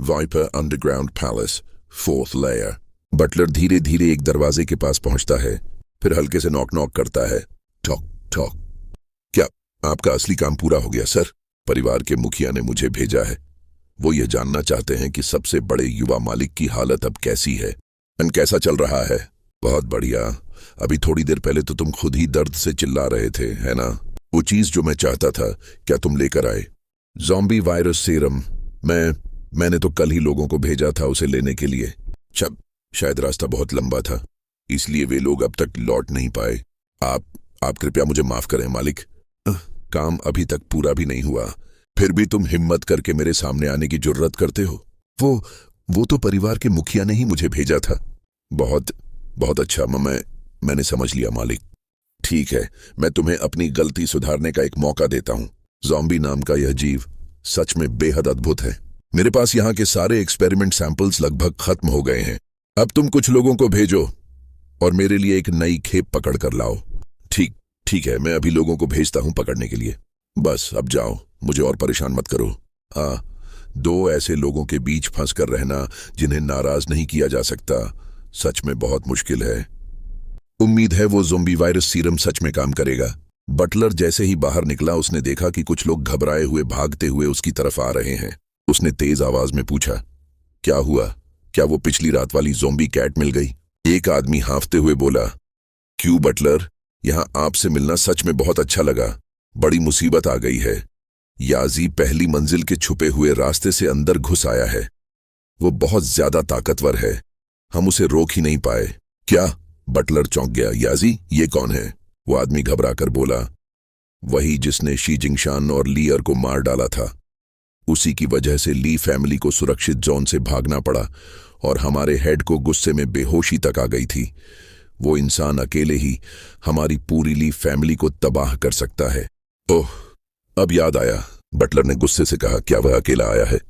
Viper underground palace, 4th layer. Butler धीरे धीरे एक दरवाजे के पास पहुंचता है, फिर हल्के से नॉक नॉक करता है। ठॉक ठॉक। क्या आपका असली काम पूरा हो गया सर? परिवार के मुखिया ने मुझे भेजा है। वो ये जानना चाहते हैं कि सबसे बड़े युवा मालिक की हालत अब कैसी है। कैसा चल रहा है? बहुत बढ़िया। अभी थोड़ी देर पहले तो तुम खुद ही दर्द से चिल्ला रहे थे, है ना? वो चीज जो मैं चाहता था, क्या तुम लेकर आए? Zombie virus serum. मैंने तो कल ही लोगों को भेजा था उसे लेने के लिए। शायद रास्ता बहुत लंबा था, इसलिए वे लोग अब तक लौट नहीं पाए। आप कृपया मुझे माफ करें मालिक। काम अभी तक पूरा भी नहीं हुआ, फिर भी तुम हिम्मत करके मेरे सामने आने की जुर्रत करते हो। वो तो परिवार के मुखिया ने ही मुझे भेजा था। बहुत अच्छा, मैंने समझ लिया मालिक। ठीक है, मैं तुम्हें अपनी गलती सुधारने का एक मौका देता हूं। ज़ॉम्बी नाम का यह जीव सच में बेहद अद्भुत है। मेरे पास यहाँ के सारे एक्सपेरिमेंट सैंपल्स लगभग खत्म हो गए हैं। अब तुम कुछ लोगों को भेजो और मेरे लिए एक नई खेप पकड़ कर लाओ। ठीक ठीक है, मैं अभी लोगों को भेजता हूं पकड़ने के लिए। बस अब जाओ, मुझे और परेशान मत करो। हाँ, 2 ऐसे लोगों के बीच फंस कर रहना जिन्हें नाराज नहीं किया जा सकता, सच में बहुत मुश्किल है। उम्मीद है वो ज़ोंबी वायरस सीरम सच में काम करेगा। बटलर जैसे ही बाहर निकला उसने देखा कि कुछ लोग घबराए हुए भागते हुए उसकी तरफ आ रहे हैं। उसने तेज आवाज में पूछा, क्या हुआ? क्या वो पिछली रात वाली ज़ोंबी कैट मिल गई? एक आदमी हांफते हुए बोला, क्यों बटलर, यहां आपसे मिलना सच में बहुत अच्छा लगा। बड़ी मुसीबत आ गई है। याजी पहली मंजिल के छुपे हुए रास्ते से अंदर घुस आया है। वो बहुत ज्यादा ताकतवर है, हम उसे रोक ही नहीं पाए। क्या? बटलर चौंक गया। याजी, ये कौन है? वो आदमी घबरा कर बोला, वही जिसने शी जिंगशान और लीयर को मार डाला था। उसी की वजह से ली फैमिली को सुरक्षित जोन से भागना पड़ा और हमारे हेड को गुस्से में बेहोशी तक आ गई थी। वो इंसान अकेले ही हमारी पूरी ली फैमिली को तबाह कर सकता है। ओह, अब याद आया, बटलर ने गुस्से से कहा। क्या वह अकेला आया है?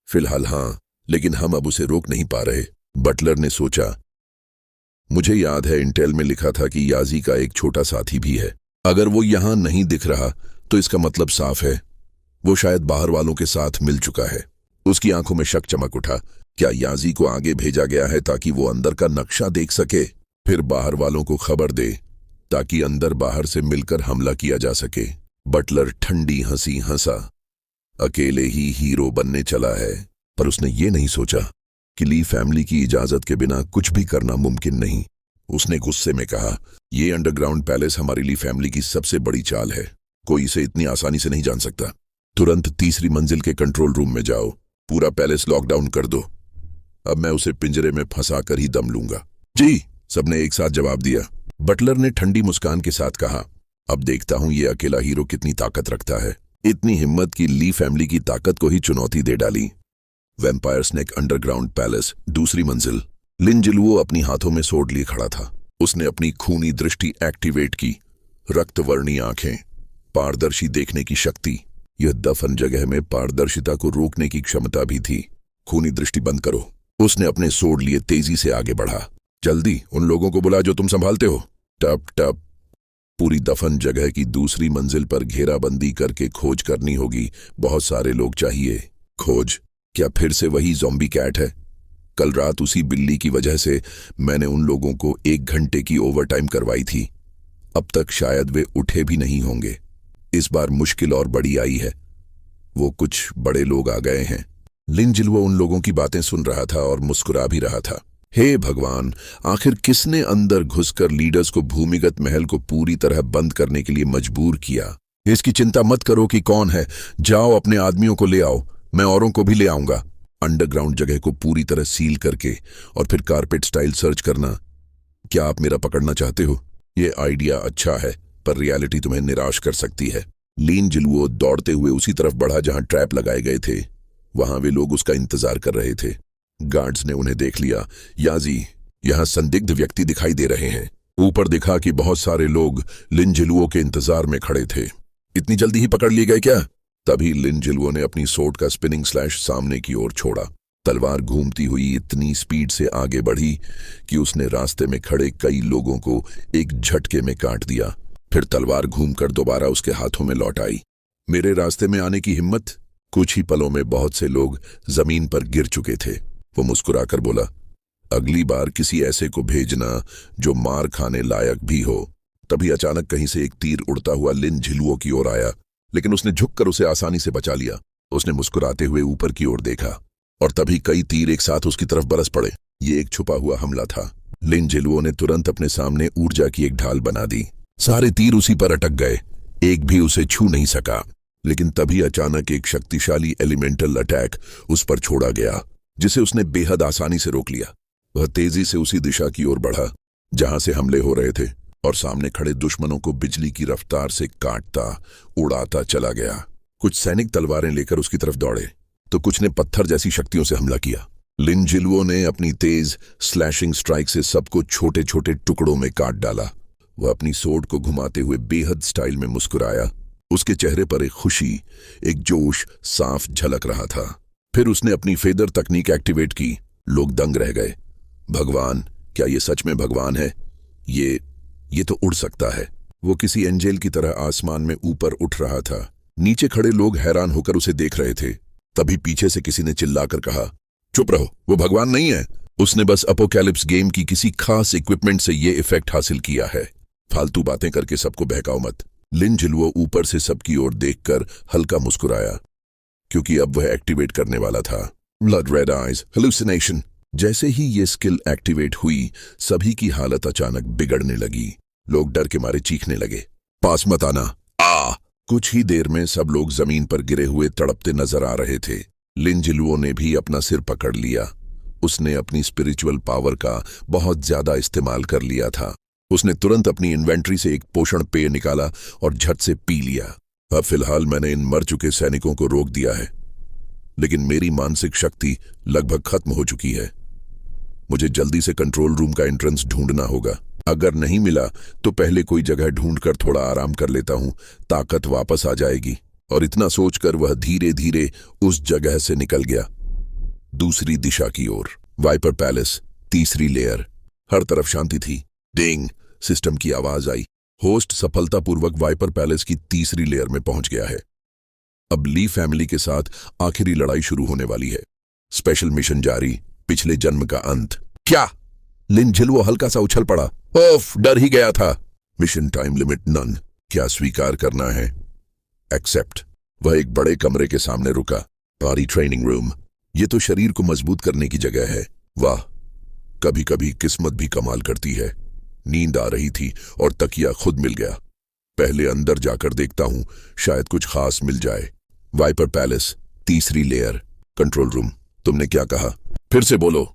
फिलहाल हाँ, लेकिन हम अब उसे रोक नहीं पा रहे। बटलर ने सोचा, मुझे याद है इंटेल में लिखा था कि याजी का एक छोटा साथी भी है। अगर वो यहां नहीं दिख रहा तो इसका मतलब साफ है, वो शायद बाहर वालों के साथ मिल चुका है। उसकी आंखों में शक चमक उठा। क्या याजी को आगे भेजा गया है ताकि वो अंदर का नक्शा देख सके, फिर बाहर वालों को खबर दे ताकि अंदर बाहर से मिलकर हमला किया जा सके? बटलर ठंडी हंसी हंसा। अकेले ही हीरो बनने चला है, पर उसने ये नहीं सोचा कि ली फैमिली की इजाजत के बिना कुछ भी करना मुमकिन नहीं। उसने गुस्से में कहा, ये अंडरग्राउंड पैलेस हमारी ली फैमिली की सबसे बड़ी चाल है, कोई इसे इतनी आसानी से नहीं जान सकता। तुरंत तीसरी मंजिल के कंट्रोल रूम में जाओ, पूरा पैलेस लॉकडाउन कर दो। अब मैं उसे पिंजरे में फंसा कर ही दम लूंगा। जी, सबने एक साथ जवाब दिया। बटलर ने ठंडी मुस्कान के साथ कहा, अब देखता हूं ये अकेला हीरो कितनी ताकत रखता है। इतनी हिम्मत की ली फैमिली की ताकत को ही चुनौती दे डाली। वैम्पायर स्नेक अंडरग्राउंड पैलेस, दूसरी मंजिल। लिन जिलुओ अपनी हाथों में सोड लिए खड़ा था। उसने अपनी खूनी दृष्टि एक्टिवेट की। रक्तवर्णी आंखें, पारदर्शी देखने की शक्ति। यह दफन जगह में पारदर्शिता को रोकने की क्षमता भी थी। खूनी दृष्टि बंद करो। उसने अपने सोड लिए तेजी से आगे बढ़ा। जल्दी उन लोगों को बुला जो तुम संभालते हो। टप टप। पूरी दफन जगह की दूसरी मंजिल पर घेराबंदी करके खोज करनी होगी। बहुत सारे लोग चाहिए। खोज? क्या फिर से वही ज़ॉम्बी कैट है? कल रात उसी बिल्ली की वजह से मैंने उन लोगों को 1 घंटे की ओवरटाइम करवाई थी। अब तक शायद वे उठे भी नहीं होंगे। इस बार मुश्किल और बड़ी आई है। वो कुछ बड़े लोग आ गए हैं। लिन जिलुओ उन लोगों की बातें सुन रहा था और मुस्कुरा भी रहा था। हे भगवान, आखिर किसने अंदर घुसकर लीडर्स को भूमिगत महल को पूरी तरह बंद करने के लिए मजबूर किया? इसकी चिंता मत करो कि कौन है। जाओ अपने आदमियों को ले आओ, मैं औरों को भी ले आऊंगा। अंडरग्राउंड जगह को पूरी तरह सील करके और फिर कारपेट स्टाइल सर्च करना। क्या आप मेरा पकड़ना चाहते हो? ये आइडिया अच्छा है, पर रियलिटी तुम्हें निराश कर सकती है। लिन जिलुओ दौड़ते हुए उसी तरफ बढ़ा जहां ट्रैप लगाए गए थे। वहां वे लोग उसका इंतजार कर रहे थे। गार्ड्स ने उन्हें देख लिया। याजी, यहां संदिग्ध व्यक्ति दिखाई दे रहे हैं। ऊपर दिखा कि बहुत सारे लोग लिन जिलुओ के इंतजार में खड़े थे। इतनी जल्दी ही पकड़ लिए गए क्या? तभी लिन जिलुओ ने अपनी सोट का स्पिनिंग स्लैश सामने की ओर छोड़ा। तलवार घूमती हुई इतनी स्पीड से आगे बढ़ी कि उसने रास्ते में खड़े कई लोगों को एक झटके में काट दिया। फिर तलवार घूमकर दोबारा उसके हाथों में लौट आई। मेरे रास्ते में आने की हिम्मत? कुछ ही पलों में बहुत से लोग जमीन पर गिर चुके थे। वो मुस्कुराकर बोला, अगली बार किसी ऐसे को भेजना जो मार खाने लायक भी हो। तभी अचानक कहीं से एक तीर उड़ता हुआ लिन जिलुओ की ओर आया, लेकिन उसने झुककर उसे आसानी से बचा लिया। उसने मुस्कुराते हुए ऊपर की ओर देखा और तभी कई तीर एक साथ उसकी तरफ बरस पड़े। ये एक छुपा हुआ हमला था। लिन जिलुओ ने तुरंत अपने सामने ऊर्जा की एक ढाल बना दी। सारे तीर उसी पर अटक गए, एक भी उसे छू नहीं सका। लेकिन तभी अचानक एक शक्तिशाली एलिमेंटल अटैक उस पर छोड़ा गया, जिसे उसने बेहद आसानी से रोक लिया। वह तेजी से उसी दिशा की ओर बढ़ा जहां से हमले हो रहे थे और सामने खड़े दुश्मनों को बिजली की रफ्तार से काटता उड़ाता चला गया। कुछ सैनिक तलवारें लेकर उसकी तरफ दौड़े तो कुछ ने पत्थर जैसी शक्तियों से हमला किया। लिन जिलुओ ने अपनी तेज स्लैशिंग स्ट्राइक से सबको छोटे छोटे टुकड़ों में काट डाला। वह अपनी सोड को घुमाते हुए बेहद स्टाइल में मुस्कुराया उसके चेहरे पर एक खुशी, एक जोश साफ झलक रहा था। फिर उसने अपनी फेदर तकनीक एक्टिवेट की। लोग दंग रह गए। भगवान, क्या ये सच में भगवान है? ये तो उड़ सकता है। वो किसी एंजेल की तरह आसमान में ऊपर उठ रहा था। नीचे खड़े लोग हैरान होकर उसे देख रहे थे। तभी पीछे से किसी ने चिल्लाकर कहा, चुप रहो, वो भगवान नहीं है। उसने बस अपोकैलिप्स गेम की किसी खास इक्विपमेंट से ये इफेक्ट हासिल किया है। फालतू बातें करके सबको बहकाओ मत। लिन जिलुओ ऊपर से सबकी ओर देखकर हल्का मुस्कुराया, क्योंकि अब वह एक्टिवेट करने वाला था। Blood red eyes hallucination. जैसे ही ये स्किल एक्टिवेट हुई, सभी की हालत अचानक बिगड़ने लगी। लोग डर के मारे चीखने लगे, पास मत आना, आ। कुछ ही देर में सब लोग जमीन पर गिरे हुए तड़पते नजर आ रहे थे। लिन जिलुओ ने भी अपना सिर पकड़ लिया। उसने अपनी स्पिरिचुअल पावर का बहुत ज्यादा इस्तेमाल कर लिया था। उसने तुरंत अपनी इन्वेंट्री से एक पोषण पेय निकाला और झट से पी लिया। अब फिलहाल मैंने इन मर चुके सैनिकों को रोक दिया है, लेकिन मेरी मानसिक शक्ति लगभग खत्म हो चुकी है। मुझे जल्दी से कंट्रोल रूम का एंट्रेंस ढूंढना होगा। अगर नहीं मिला तो पहले कोई जगह ढूंढकर थोड़ा आराम कर लेता हूं, ताकत वापस आ जाएगी। और इतना सोचकर वह धीरे धीरे उस जगह से निकल गया, दूसरी दिशा की ओर। वाइपर पैलेस, तीसरी लेयर। हर तरफ शांति थी। डिंग, सिस्टम की आवाज आई। होस्ट सफलतापूर्वक वाइपर पैलेस की तीसरी लेयर में पहुंच गया है। अब ली फैमिली के साथ आखिरी लड़ाई शुरू होने वाली है। स्पेशल मिशन जारी, पिछले जन्म का अंत। क्या? लिन जिलुओ हल्का सा उछल पड़ा। ओफ, डर ही गया था। Mission time limit none. क्या स्वीकार करना है? एक्सेप्ट। वह एक बड़े कमरे के सामने रुका। भारी ट्रेनिंग रूम। ये तो शरीर को मजबूत करने की जगह है। वाह, कभी कभी किस्मत भी कमाल करती है। नींद आ रही थी और तकिया खुद मिल गया। पहले अंदर जाकर देखता हूं, शायद कुछ खास मिल जाए। वाइपर पैलेस, तीसरी लेयर, कंट्रोल रूम। तुमने क्या कहा? फिर से बोलो।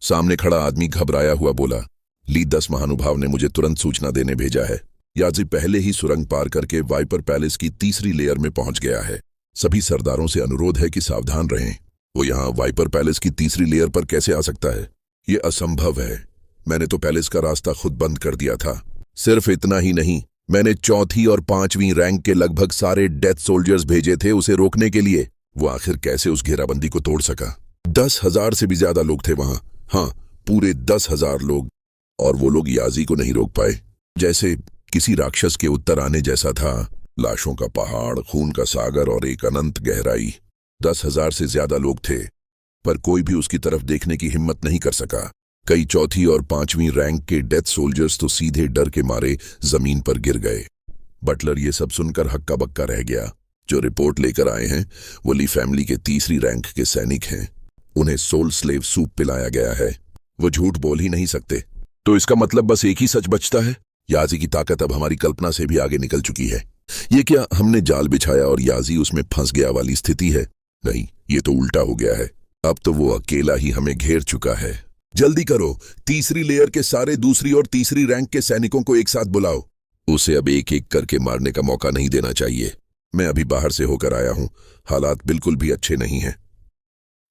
सामने खड़ा आदमी घबराया हुआ बोला। ली 10 महानुभाव ने मुझे तुरंत सूचना देने भेजा है। याजी पहले ही सुरंग पार करके वाइपर पैलेस की तीसरी लेयर में पहुंच गया है। सभी सरदारों से अनुरोध है कि सावधान रहें। वो यहां वाइपर पैलेस की तीसरी लेयर पर कैसे आ सकता है? ये असंभव है। मैंने तो पैलेस का रास्ता खुद बंद कर दिया था। सिर्फ इतना ही नहीं, मैंने चौथी और 5वीं रैंक के लगभग सारे डेथ सोल्जर्स भेजे थे उसे रोकने के लिए। वो आखिर कैसे उस घेराबंदी को तोड़ सका? 10,000 से भी ज्यादा लोग थे वहां। हाँ, पूरे 10,000 लोग। और वो लोग याजी को नहीं रोक पाए। जैसे किसी राक्षस के उत्तर आने जैसा था। लाशों का पहाड़, खून का सागर और एक अनंत गहराई। 10,000 से ज्यादा लोग थे, पर कोई भी उसकी तरफ देखने की हिम्मत नहीं कर सका। कई चौथी और 5वीं रैंक के डेथ सोल्जर्स तो सीधे डर के मारे जमीन पर गिर गए। बटलर ये सब सुनकर हक्का बक्का रह गया। जो रिपोर्ट लेकर आए हैं वो ली फैमिली के तीसरी रैंक के सैनिक हैं। उन्हें सोल स्लेव सूप पिलाया गया है। वो झूठ बोल ही नहीं सकते। तो इसका मतलब बस एक ही सच बचता है। याजी की ताकत अब हमारी कल्पना से भी आगे निकल चुकी है। ये क्या हमने जाल बिछाया और याजी उसमें फंस गया वाली स्थिति है? नहीं, ये तो उल्टा हो गया है। अब तो वो अकेला ही हमें घेर चुका है। जल्दी करो, तीसरी लेयर के सारे दूसरी और तीसरी रैंक के सैनिकों को एक साथ बुलाओ। उसे अब एक एक करके मारने का मौका नहीं देना चाहिए। मैं अभी बाहर से होकर आया हूं, हालात बिल्कुल भी अच्छे नहीं हैं।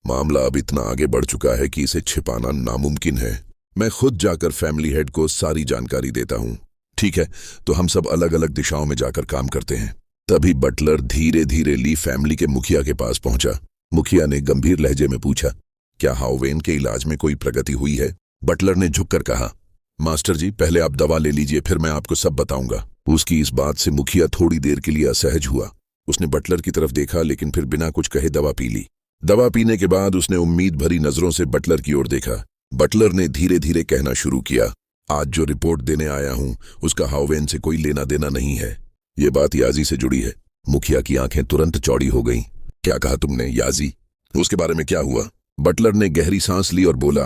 मामला अब इतना आगे बढ़ चुका है कि इसे छिपाना नामुमकिन है। मैं खुद जाकर फैमिली हेड को सारी जानकारी देता हूं। ठीक है, तो हम सब अलग अलग दिशाओं में जाकर काम करते हैं। तभी बटलर धीरे धीरे ली फैमिली के मुखिया के पास पहुंचा। मुखिया ने गंभीर लहजे में पूछा, क्या हाउवेन के इलाज में कोई प्रगति हुई है? बटलर ने झुककर कहा, मास्टर जी, पहले आप दवा ले लीजिए, फिर मैं आपको सब बताऊंगा। उसकी इस बात से मुखिया थोड़ी देर के लिए असहज हुआ। उसने बटलर की तरफ देखा, लेकिन फिर बिना कुछ कहे दवा पी ली। दवा पीने के बाद उसने उम्मीद भरी नजरों से बटलर की ओर देखा। बटलर ने धीरे धीरे कहना शुरू किया, आज जो रिपोर्ट देने आया हूं उसका हाउवेन से कोई लेना देना नहीं है। ये बात याजी से जुड़ी है। मुखिया की आंखें तुरंत चौड़ी हो गईं। क्या कहा तुमने? याजी? उसके बारे में क्या हुआ? बटलर ने गहरी सांस ली और बोला,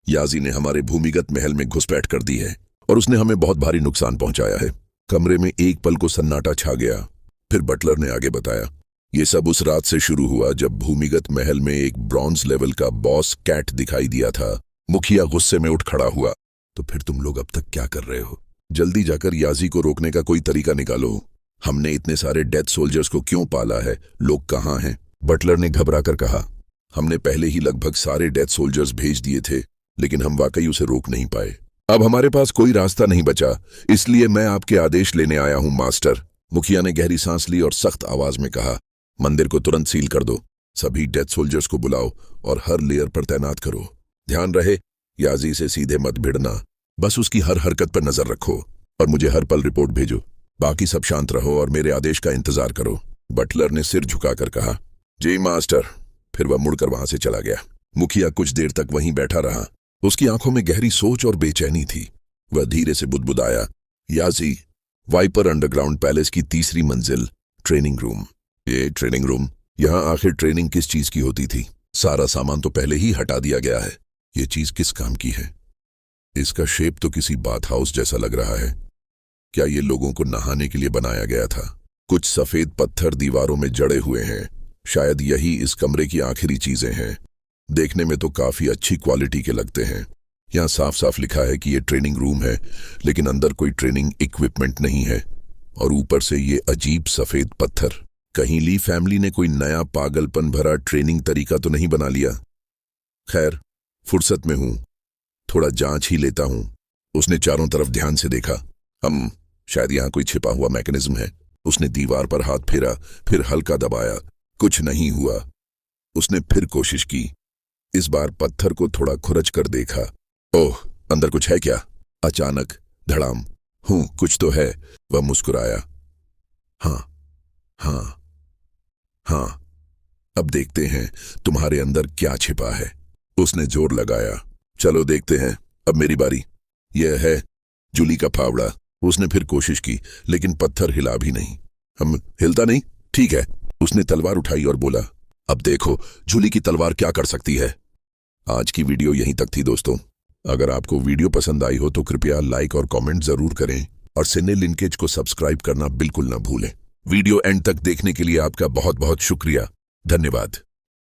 याजी ने हमारे भूमिगत महल में घुसपैठ कर दी है और उसने हमें बहुत भारी नुकसान पहुंचाया है। कमरे में एक पल को सन्नाटा छा गया। फिर बटलर ने आगे बताया, ये सब उस रात से शुरू हुआ जब भूमिगत महल में एक ब्रॉन्ज लेवल का बॉस कैट दिखाई दिया था। मुखिया गुस्से में उठ खड़ा हुआ। तो फिर तुम लोग अब तक क्या कर रहे हो? जल्दी जाकर याजी को रोकने का कोई तरीका निकालो। हमने इतने सारे डेथ सोल्जर्स को क्यों पाला है? लोग कहाँ हैं? बटलर ने घबराकर कहा, हमने पहले ही लगभग सारे डेथ सोल्जर्स भेज दिए थे, लेकिन हम वाकई उसे रोक नहीं पाए। अब हमारे पास कोई रास्ता नहीं बचा, इसलिए मैं आपके आदेश लेने आया हूं मास्टर। मुखिया ने गहरी सांस ली और सख्त आवाज में कहा, मंदिर को तुरंत सील कर दो, सभी डेथ सोल्जर्स को बुलाओ और हर लेयर पर तैनात करो। ध्यान रहे, याजी से सीधे मत भिड़ना, बस उसकी हर हरकत पर नजर रखो और मुझे हर पल रिपोर्ट भेजो। बाकी सब शांत रहो और मेरे आदेश का इंतजार करो। बटलर ने सिर झुकाकर कहा, जी मास्टर। फिर वह मुड़कर वहां से चला गया। मुखिया कुछ देर तक वहीं बैठा रहा। उसकी आंखों में गहरी सोच और बेचैनी थी। वह धीरे से बुदबुदाया, याजी, वाइपर अंडरग्राउंड पैलेस की तीसरी मंजिल, ट्रेनिंग रूम। ये ट्रेनिंग रूम? यहां आखिर ट्रेनिंग किस चीज की होती थी? सारा सामान तो पहले ही हटा दिया गया है। ये चीज किस काम की है? इसका शेप तो किसी बाथ हाउस जैसा लग रहा है। क्या ये लोगों को नहाने के लिए बनाया गया था? कुछ सफेद पत्थर दीवारों में जड़े हुए हैं। शायद यही इस कमरे की आखिरी चीजें हैं। देखने में तो काफी अच्छी क्वालिटी के लगते हैं। यहाँ साफ साफ लिखा है कि ये ट्रेनिंग रूम है, लेकिन अंदर कोई ट्रेनिंग इक्विपमेंट नहीं है। और ऊपर से ये अजीब सफेद पत्थर। कहीं ली फैमिली ने कोई नया पागलपन भरा ट्रेनिंग तरीका तो नहीं बना लिया? खैर, फुर्सत में हूं, थोड़ा जांच ही लेता हूं। उसने चारों तरफ ध्यान से देखा। शायद यहां कोई छिपा हुआ मैकेनिज्म है। उसने दीवार पर हाथ फेरा, फिर हल्का दबाया। कुछ नहीं हुआ। उसने फिर कोशिश की। इस बार पत्थर को थोड़ा खुरच कर देखा। ओह, अंदर कुछ है क्या? अचानक धड़ाम, कुछ तो है। वह मुस्कुराया। हाँ, अब देखते हैं तुम्हारे अंदर क्या छिपा है। उसने जोर लगाया। चलो देखते हैं, अब मेरी बारी। यह है जूली का फावड़ा। उसने फिर कोशिश की, लेकिन पत्थर हिला भी नहीं। हिलता नहीं? ठीक है। उसने तलवार उठाई और बोला, अब देखो जूली की तलवार क्या कर सकती है। आज की वीडियो यहीं तक थी दोस्तों। अगर आपको वीडियो पसंद आई हो तो कृपया लाइक और कमेंट जरूर करें और सिने लिंकेज को सब्सक्राइब करना बिल्कुल न भूलें। वीडियो एंड तक देखने के लिए आपका बहुत बहुत शुक्रिया। धन्यवाद।